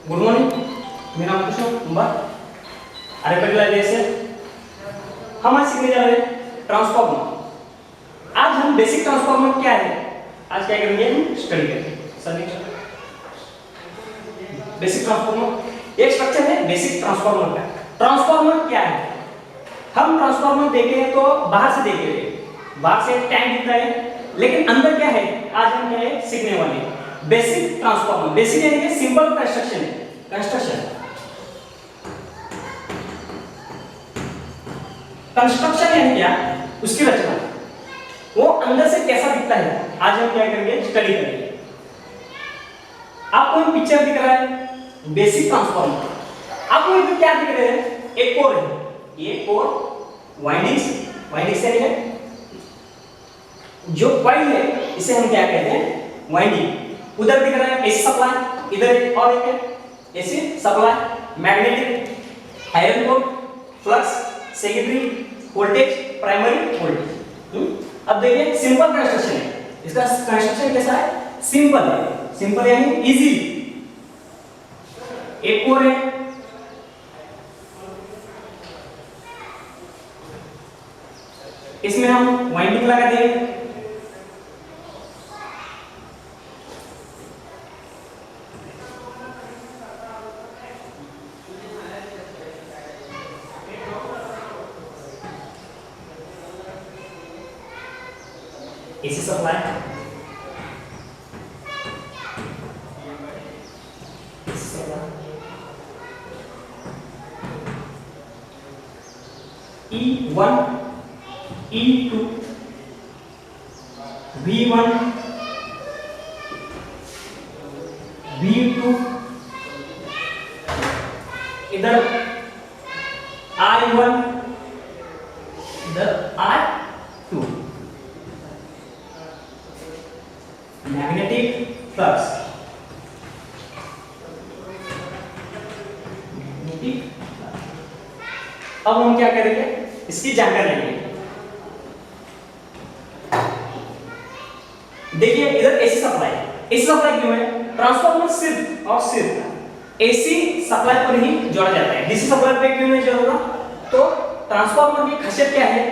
Good morning, मेरा नाम कृष्ण कुमार। अरे पहला जैसे हम आज सीखने जा रहे हैं ट्रांसफॉर्मर। आज हम बेसिक ट्रांसफॉर्मर क्या है आज क्या करेंगे, हम स्टडी करेंगे। बेसिक ट्रांसफॉर्मर एक स्ट्रक्चर है बेसिक ट्रांसफॉर्मर का। ट्रांसफॉर्मर क्या है, हम ट्रांसफॉर्मर देखे हैं तो बाहर से देखे हैं, बाहर से टैंक दिखता है, लेकिन अंदर क्या है आज हम क्या है सीखने वाले हैं बेसिक ट्रांसफॉर्मर। बेसिक यानी कि सिंपल कंस्ट्रक्शन है, कंस्ट्रक्शन यानी क्या, उसकी रचना, वो अंदर से कैसा दिखता है आज हम क्या करेंगे, स्टडी करेंगे। आपको एक पिक्चर दिख रहा है बेसिक ट्रांसफॉर्मर, आपको इसमें क्या दिख रहा है, एक कोर है, ये कोर वाइंडिंग्स यानी है जो कॉइल है, इसे हम क्या कहते हैं, वाइंडिंग। उधर दिख रहा है एसी सप्लाई, इधर और एक है AC supply, magnetic, iron core, flux, secondary voltage, primary voltage. अब देखिए सिंपल कंस्ट्रक्शन है, इसका कंस्ट्रक्शन कैसा है, सिंपल है, सिंपल यानी इजी। एक कोर है, इसमें हम वाइंडिंग लगा देंगे, AC supply, E1, E2, V1, V2, इधर I1, इधर I2, मैग्नेटिक फ्लक्स, अब हम क्या करेंगे, इसकी जानकारी लेंगे। देखिए इधर एसी सप्लाई क्यों है, ट्रांसफार्मर सिर्फ और सिर्फ एसी सप्लाई पर ही जोड़ा जाता है, डीसी सप्लाई पे क्यों नहीं जोड़ा, तो ट्रांसफार्मर की खासियत क्या है,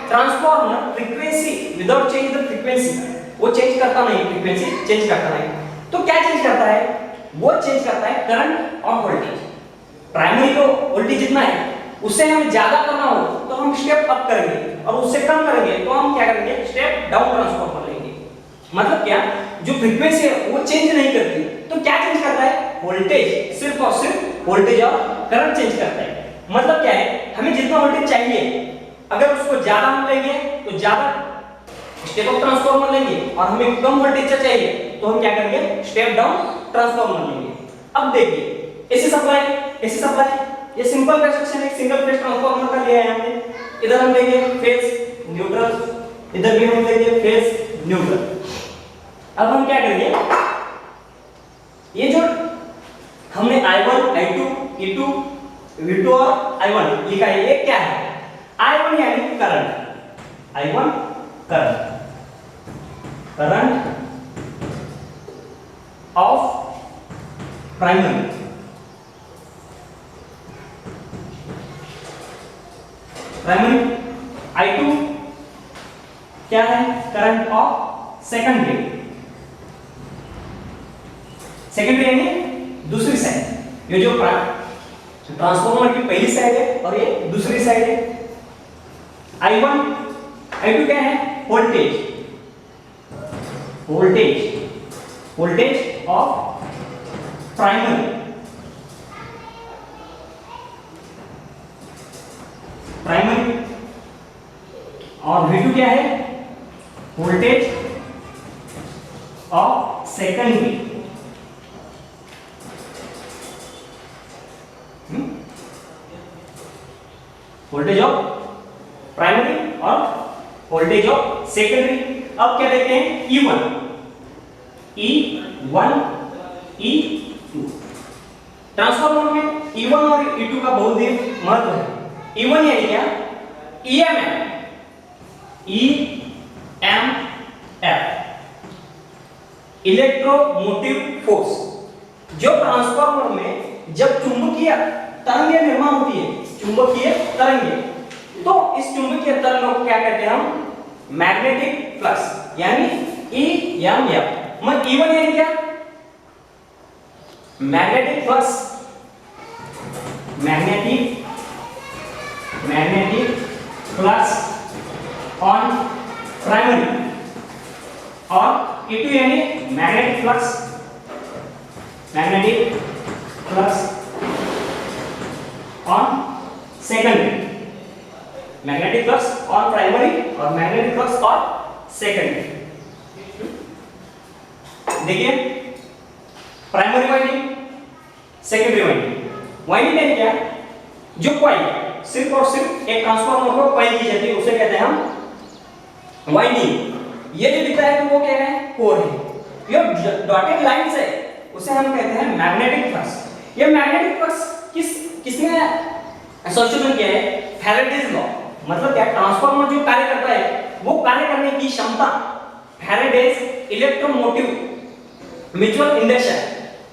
transformer frequency without change the frequency, वो चेंज करता नहीं, फ्रीक्वेंसी चेंज करता नहीं, तो क्या चेंज करता है, वो चेंज करता है करंट और वोल्टेज। प्राइमरी को वोल्टेज जितना है उससे हमें ज्यादा करना हो तो हम स्टेप अप करेंगे, और उससे कम करेंगे तो हम क्या करेंगे, स्टेप डाउन ट्रांसफॉर्मर लेंगे। मतलब क्या, जो फ्रीक्वेंसी है वो चेंज नहीं करती, तो क्या चेंज करता है, वोल्टेज, सिर्फ और सिर्फ वोल्टेज और करंट चेंज करता है। मतलब क्या है, हमें जितना वोल्टेज चाहिए अगर उसको ज्यादा हम लेंगे तो ज्यादा स्टेप अप ट्रांसफॉर्मर लेंगे, और हमें कम वोल्टेज चाहिए तो हम क्या करेंगे, स्टेप डाउन ट्रांसफॉर्मर लेंगे। अब देखिए एसी सप्लाई ये सिंपल कंस्ट्रक्शन है, सिंगल फेज ट्रांसफार्मर का लिया है हमने। इधर हम लेंगे फेज न्यूट्रल, इधर भी हम लेंगे फेज न्यूट्रल। अब हम क्या करेंगे, ये जो हमने I1, I2, E2, V2 और I1 लिखा है, ये क्या है, I1 यानी current, I1 current of primary, I2 क्या है, करंट ऑफ सेकेंडरी यानी दूसरी साइड, ये जो ट्रांसफॉर्मर की पहली साइड है और ये दूसरी साइड है। I2 क्या है, वोल्टेज ऑफ प्राइमरी और V2 क्या है, voltage of secondary. Voltage of primary और वोल्टेज ऑफ सेकेंडरी। अब क्या देखते हैं, E1, E2। ट्रांसफार्मर में E1 और E2 का बहुत ही महत्व है। E1 यानी क्या, EMF, इलेक्ट्रोमोटिव फोर्स, जो ट्रांसफार्मर में जब चुंबकीय तरंगें निर्माण होती है, चुंबकीय तरंगें, तो इस चुंबकीय तरंगों को क्या कहते हैं हम? मैग्नेटिक फ्लक्स, यानी EMF। मैं E1 यानी क्या? Magnetic flux, magnetic flux on primary, और E2 यानी magnetic flux on secondary, magnetic flux on primary और मैग्नेटिक फ्लक्स ऑन सेकेंडरी। देखिए, primary winding, secondary winding. Winding यानी क्या? जो कॉइल सिर्फ और सिर्फ एक ट्रांसफार्मर को कॉइल की जाती है, उसे कहते हैं हम वाइंडिंग। ये जो दिख रहा है तो वो क्या है? कोर है। ये डॉटेड लाइंस है, उसे हम कहते हैं मैग्नेटिक फ्लक्स। ये मैग्नेटिक फ्लक्स किसने संशोधन किया है? Faraday's law. मतलब क्या? ट्रांसफार्मर जो कार्य करता है वो कार्य करने की क्षमता फैराडेज इलेक्ट्रोमोटिव म्यूचुअल इंडक्शन,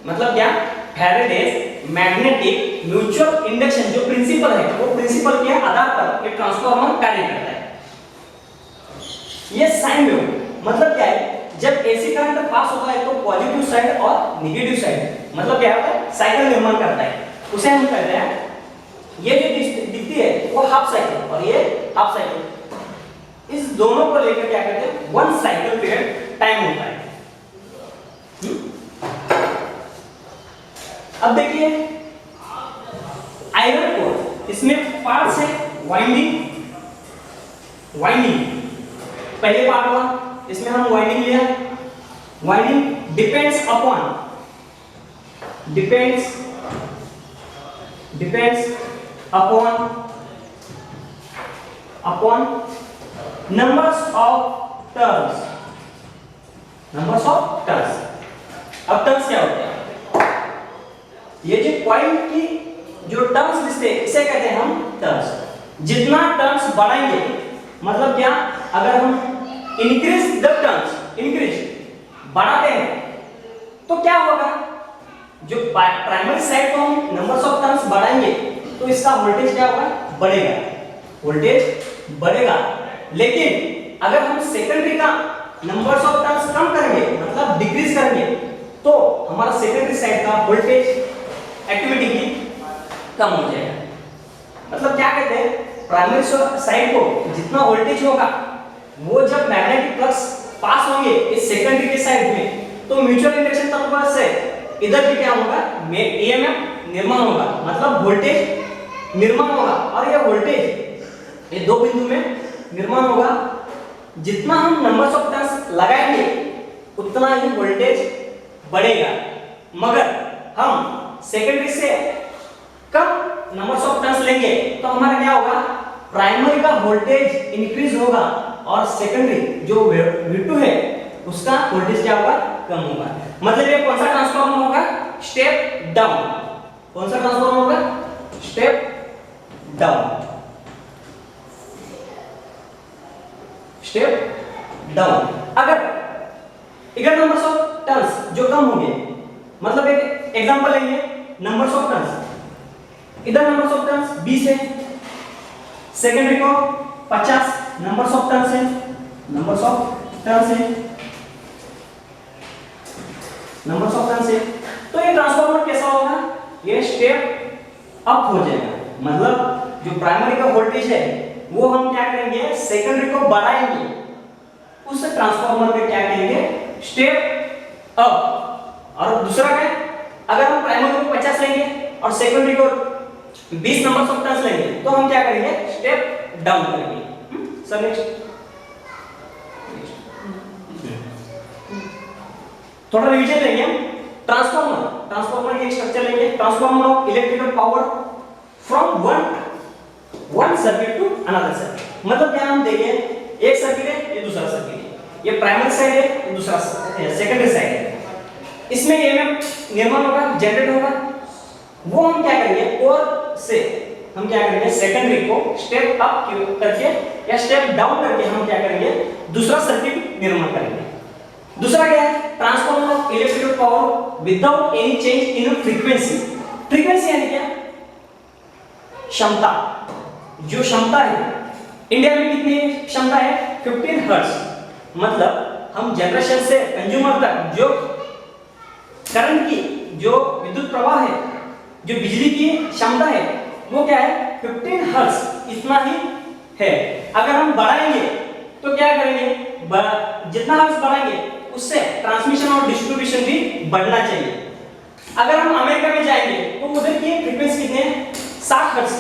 मतलब क्या? फैराडेज मैग्नेटिक म्यूचुअल इंडक्शन जो प्रिंसिपल है, वो प्रिंसिपल के आधार पर ये ट्रांसफार्मर कार्य करता है। ये साइन वेव मतलब क्या है? जब एसी करंट पास होता है तो पॉजिटिव साइड और नेगेटिव साइड, मतलब क्या होता है? साइकिल निर्माण करता है, उसे हम कहते हैं, ये जो दिखती है वो हाफ साइकिल और ये हाफ साइकिल, इस दोनों को लेकर क्या कहते हैं? वन साइकिल पीरियड टाइम होता है। अब देखिए, आयरन कोर, इसमें पार्ट्स है वाइंडिंग, पहले पार्ट हुआ, इसमें हम वाइंडिंग लिया। Winding depends upon numbers of turns. अब टर्न्स क्या होते हैं? ये जो कॉइल की जो टर्न्स दिखते हैं इसे कहते हैं हम टर्न्स। जितना टर्न्स बढ़ाएंगे, मतलब क्या? अगर हम इंक्रीज द टर्न्स, बढ़ाते हैं तो क्या होगा? जो प्राइमरी साइड को हम नंबर्स ऑफ टर्न्स बढ़ाएंगे तो इसका वोल्टेज क्या होगा? बढ़ेगा। लेकिन अगर हम सेकेंडरी का नंबर्स ऑफ टर्न्स कम करेंगे, मतलब डिक्रीज करेंगे, तो हमारा सेकेंडरी साइड का वोल्टेज एक्टिविटी भी कम हो जाएगा। मतलब क्या कहते हैं? प्राइमरी साइड को जितना वोल्टेज होगा, वो जब मैग्नेटिक फ्लक्स पास होंगे इस सेकेंडरी के साइड में, तो म्यूचुअल इंडक्शन तत्व से इधर भी क्या होगा? EMF निर्माण होगा, मतलब वोल्टेज निर्माण होगा। और ये वोल्टेज ये दो बिंदु में निर्माण होगा। जितना हम नंबर्स ऑफ टर्न्स लगाएंगे उतना ही वोल्टेज बढ़ेगा। मगर हम सेकेंडरी से कम नंबर्स ऑफ टर्न्स लेंगे तो हमारा क्या होगा? प्राइमरी का वोल्टेज इंक्रीज होगा और सेकेंडरी जो V2 है उसका वोल्टेज क्या होगा? कम होगा। मतलब ये कौन सा ट्रांसफार्मर होगा? Step down. कौन सा ट्रांसफार्मर होगा? Step down. अगर नंबर्स ऑफ टर्न्स जो कम होंगे, मतलब एक एग्जांपल लेंगे, नंबर्स ऑफ टर्न्स, इधर नंबर्स ऑफ टर्न्स 20 है, सेकेंडरी को 50 नंबर्स ऑफ टर्न्स है, तो ये ट्रांसफार्मर कैसा होगा? ये स्टेप अप हो जाएगा। मतलब जो प्राइमरी का वोल्टेज है वो हम क्या करेंगे? सेकेंडरी को बढ़ाएंगे, उस ट्रांसफार्मर पे क्या कहेंगे? Step up. और दूसरा क्या? अगर हम प्राइमरी को 50 लेंगे और सेकेंडरी को 20 नंबर्स ऑफ टर्न्स लेंगे तो हम क्या करेंगे? स्टेप डाउन करेंगे। सर नेक्स्ट थोड़ा रिवीजन लेंगे हम। ट्रांसफार्मर की स्ट्रक्चर लेंगे। Transformer of electrical power from one circuit to another circuit. मतलब क्या हम देखें, एक सर्किट है, ये दूसरा सर्किट है, ये प्राइमरी साइड है, ये दूसरा सेकेंडरी साइड है। इसमें EMF निर्माण होगा, जनरेट होगा। वो हम क्या करेंगे? कोर से हम क्या करेंगे? सेकेंडरी को स्टेप अप करके या स्टेप डाउन करके हम क्या करेंगे? दूसरा सर्किट निर्माण करेंगे। दूसरा क्या है? Transformer of electrical power without any change in frequency. Frequency यानी क्या? क्षमता। जो क्षमता है इंडिया में कितनी क्षमता है? 15 हर्ट्ज। मतलब हम जनरेशन से कंज्यूमर तक जो करंट की जो विद्युत प्रवाह है, जो बिजली की क्षमता है, वो क्या है? 15 हर्ट्ज, इतना ही है। अगर हम बढ़ाएंगे तो क्या करेंगे? जितना हर्ट्ज बढ़ाएंगे उससे ट्रांसमिशन और डिस्ट्रीब्यूशन भी बढ़ना चाहिए। अगर हम अमेरिका में जाएंगे तो उधर की फ्रीक्वेंसी कितनी है? 60 हर्ट्ज है,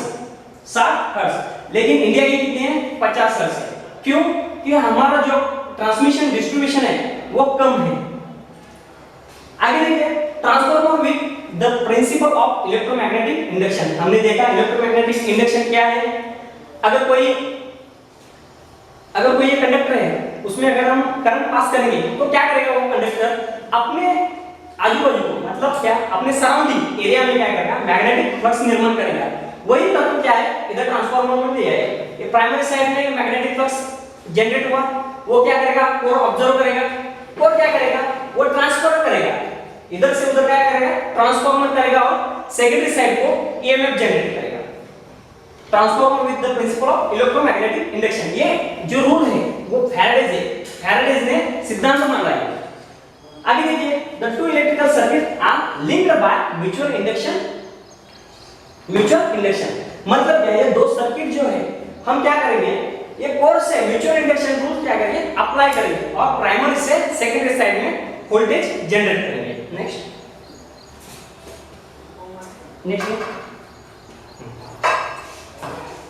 60 हर्ट्ज। लेकिन इंडिया की कितनी है? 50 हर्ट्ज है। क्यों? कि हमारा जो ट्रांसमिशन डिस्ट्रीब्यूशन है वो कम है। आगे देखिए, transformer with the principle of electromagnetic induction. हमने देखा इलेक्ट्रोमैग्नेटिक इंडक्शन क्या है। अगर कोई ये कंडक्टर है, उसमें अगर हम करंट पास करेंगे तो क्या करेगा वो कंडक्टर? अपने आजू बाजू को, मतलब क्या, अपने सराउंडिंग एरिया में क्या करेगा? मैग्नेटिक फ्लक्स निर्माण करेगा। वही तत्व क्या है? इधर ट्रांसफार्मर में दिया है। ये प्राइमरी साइड में मैग्नेटिक फ्लक्स जनरेट हुआ, वो क्या करेगा? कोर ऑब्जर्व करेगा और क्या करेगा? वो ट्रांसफर करेगा, इधर से उधर क्या करेगा? ट्रांसफार्मर करेगा और सेकेंडरी साइड को ईएमएफ जनरेट करेगा। Transformer with the principle of electromagnetic induction, ये जो रूल है वो फैराडेज ने सिद्धांत माना है। आगे देखिए, the two electrical circuit are linked by mutual induction. मतलब क्या? ये दो सर्किट जो है, हम क्या करेंगे? ये कोर से म्यूचुअल इंडक्शन रूल क्या करेंगे? अप्लाई करेंगे और प्राइमरी से सेकेंडरी साइड में वोल्टेज जनरेट करेंगे। नेक्स्ट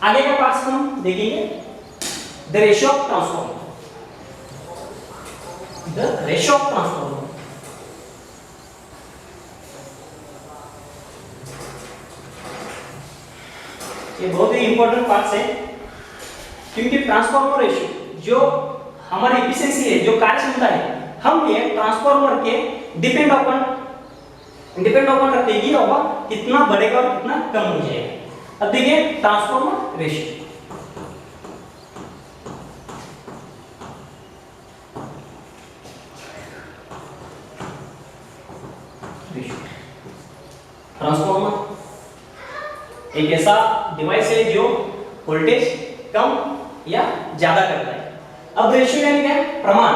आगे का पार्ट हम देखेंगे, द रेशियो ऑफ ट्रांसफार्मर। ये बहुत ही इंपॉर्टेंट पार्ट है, क्योंकि ट्रांसफार्मर रेशियो जो हमारी एफिशिएंसी है, जो कार्यक्षमता है, हम ये ट्रांसफार्मर के डिपेंड अपन करते हैं कि होगा कितना बढ़ेगा और कितना कम हो जाएगा। अब देखिए ट्रांसफार्मर रेशियो। ट्रांसफार्मर एक ऐसा डिवाइस है जो वोल्टेज कम या ज्यादा करता है। अब रेशियो यानी क्या है? प्रमाण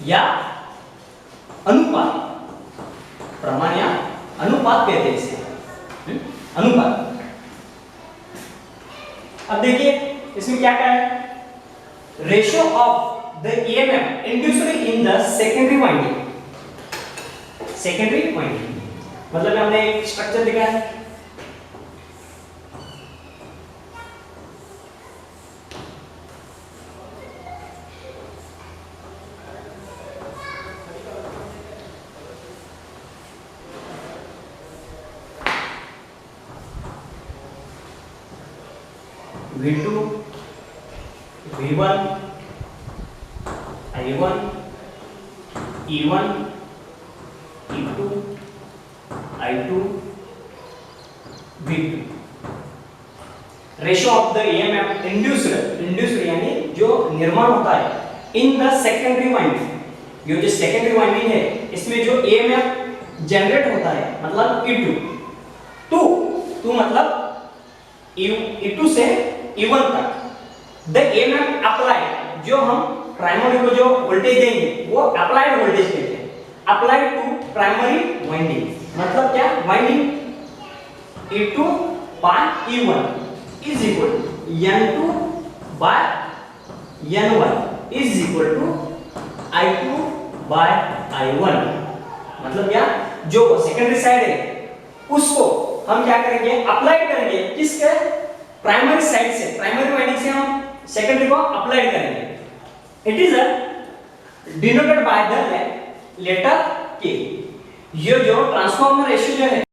या अनुपात। प्रमाण या अनुपात कहते हैं इसे, अनुपात। अब देखिए इसमें क्या क्या है? Ratio of the EMF induced in the secondary winding. मतलब हमने एक स्ट्रक्चर दिखा है, V2, V1, I1, E1, E2, I2, V2। Ratio of the EMF induced यानी जो निर्माण होता है इन द सेकेंडरी वाइंडिंग। ये जो सेकेंडरी वाइंडिंग है, इसमें जो ईएमएफ जनरेट होता है, मतलब E2 मतलब E2 से E1 तक। द ईएमएफ अप्लाइड, जो हम प्राइमरी को जो वोल्टेज देंगे वो अप्लाइड वोल्टेज कहते हैं। अप्लाइड टू प्राइमरी वाइंडिंग मतलब क्या? Winding E2 by E1 is equal to N2 by N1 is equal to I2 by I1। मतलब क्या? जो सेकेंडरी साइड है उसको हम क्या करेंगे? अप्लाई करेंगे किसके? प्राइमरी साइड से, प्राइमरी वाइंडिंग से हम सेकेंडरी को अप्लाई करेंगे। It is denoted by the letter K। ये जो ट्रांसफार्मर रेशियो जो है